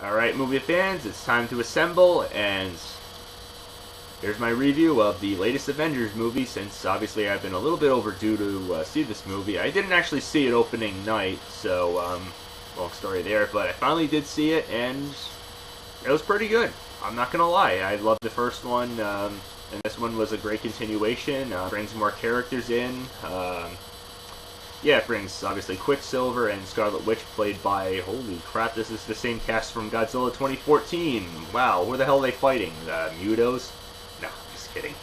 Alright, movie fans, it's time to assemble, and here's my review of the latest Avengers movie, since obviously I've been a little bit overdue to see this movie. I didn't actually see it opening night, so, long story there, but I finally did see it, and it was pretty good. I'm not gonna lie, I loved the first one, and this one was a great continuation. Brings more characters in. Yeah, it brings obviously Quicksilver and Scarlet Witch, played by, holy crap, this is the same cast from Godzilla 2014. Wow, where the hell are they fighting? The Mutos? No, just kidding.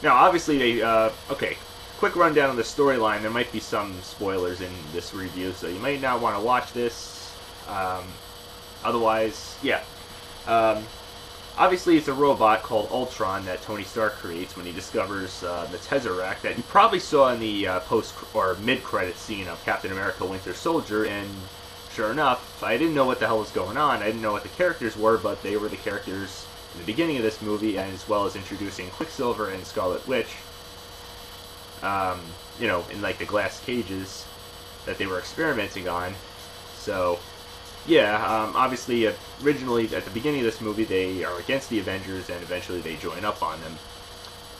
Now, obviously they, okay, quick rundown of the storyline. There might be some spoilers in this review, so you might not want to watch this. Otherwise, yeah. Obviously, it's a robot called Ultron that Tony Stark creates when he discovers the Tesseract that you probably saw in the post or mid-credit scene of Captain America: Winter Soldier. And sure enough, I didn't know what the hell was going on. I didn't know what the characters were, but they were the characters in the beginning of this movie, and as well as introducing Quicksilver and Scarlet Witch. You know, in like the glass cages that they were experimenting on. So. Yeah, obviously, originally, at the beginning of this movie, they are against the Avengers, and eventually they join up on them.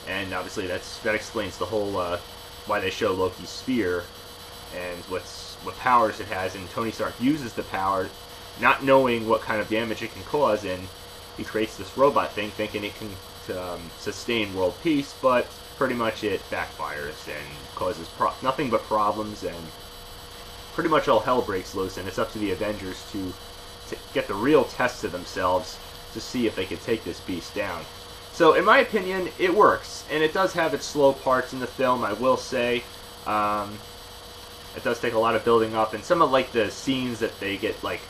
And obviously, that explains the whole, why they show Loki's spear, and what powers it has, and Tony Stark uses the power, not knowing what kind of damage it can cause, and he creates this robot thing, thinking it can sustain world peace, but pretty much it backfires, and causes nothing but problems, and pretty much all hell breaks loose, and it's up to the Avengers to get the real test of themselves to see if they can take this beast down. So, in my opinion, it works, and it does have its slow parts in the film, I will say. It does take a lot of building up, and some of, like, the scenes that they get, like,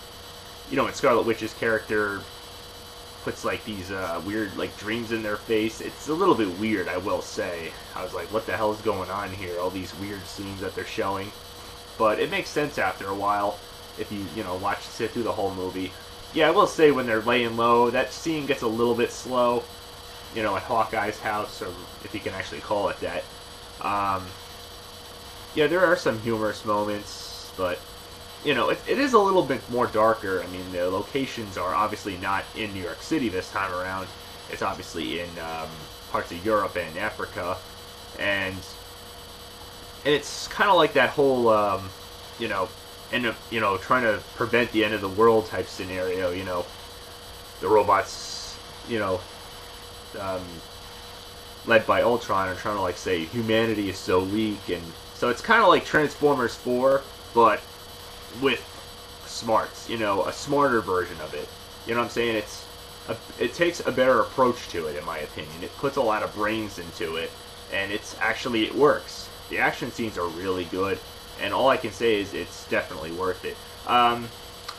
you know, when Scarlet Witch's character puts, like, these weird, like, dreams in their face, it's a little bit weird, I will say. I was like, what the hell is going on here? All these weird scenes that they're showing. But it makes sense after a while if you know, sit through the whole movie. Yeah, I will say when they're laying low, that scene gets a little bit slow, you know, at Hawkeye's house, or if you can actually call it that. Yeah, there are some humorous moments, but, you know, it is a little bit more darker. I mean, the locations are obviously not in New York City this time around. It's obviously in parts of Europe and Africa, and it's kind of like that whole, you know, trying to prevent the end of the world type scenario. You know, the robots, you know, led by Ultron, are trying to like say humanity is so weak, and so it's kind of like Transformers 4, but with smarts. You know, a smarter version of it. You know what I'm saying? It takes a better approach to it, in my opinion. It puts a lot of brains into it, and it works. The action scenes are really good, and all I can say is it's definitely worth it. I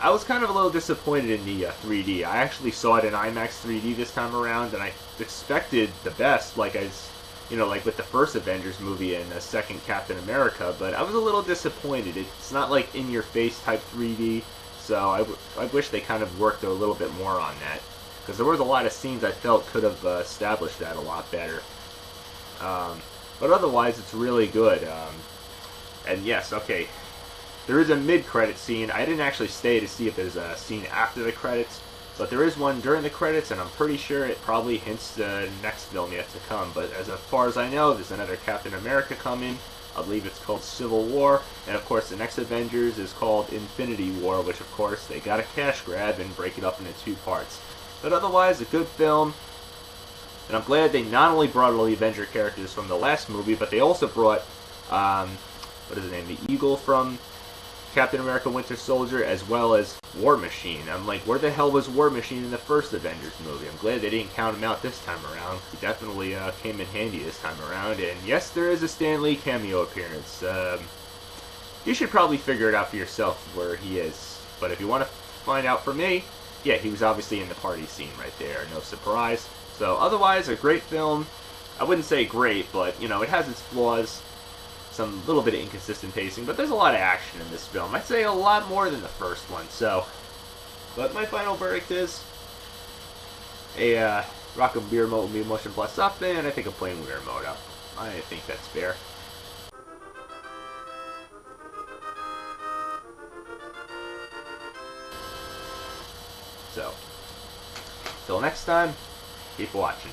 was kind of a little disappointed in the 3D. I actually saw it in IMAX 3D this time around, and I expected the best, like like with the first Avengers movie and the second Captain America, but I was a little disappointed. It's not like in-your-face type 3D, so I wish they kind of worked a little bit more on that, because there was a lot of scenes I felt could have established that a lot better. But otherwise, it's really good. And yes, okay, there is a mid-credit scene. I didn't actually stay to see if there's a scene after the credits, but there is one during the credits, and I'm pretty sure it probably hints the next film yet to come. But as far as I know, there's another Captain America coming. I believe it's called Civil War, and of course the next Avengers is called Infinity War, which of course they got a cash grab and break it up into 2 parts. But otherwise, a good film. And I'm glad they not only brought all the Avenger characters from the last movie, but they also brought, what is his name, the Eagle from Captain America: Winter Soldier, as well as War Machine. I'm like, where the hell was War Machine in the first Avengers movie? I'm glad they didn't count him out this time around. He definitely came in handy this time around. And yes, there is a Stan Lee cameo appearance. You should probably figure it out for yourself where he is. But if you want to find out for me, yeah, he was obviously in the party scene right there. No surprise. So, otherwise, a great film. I wouldn't say great, but, you know, it has its flaws. Some little bit of inconsistent pacing, but there's a lot of action in this film. I'd say a lot more than the first one, so. But my final verdict is a rock and beer mode will be motion plus up, and I think a plain weird mode up. I think that's fair. So, till next time, keep watching.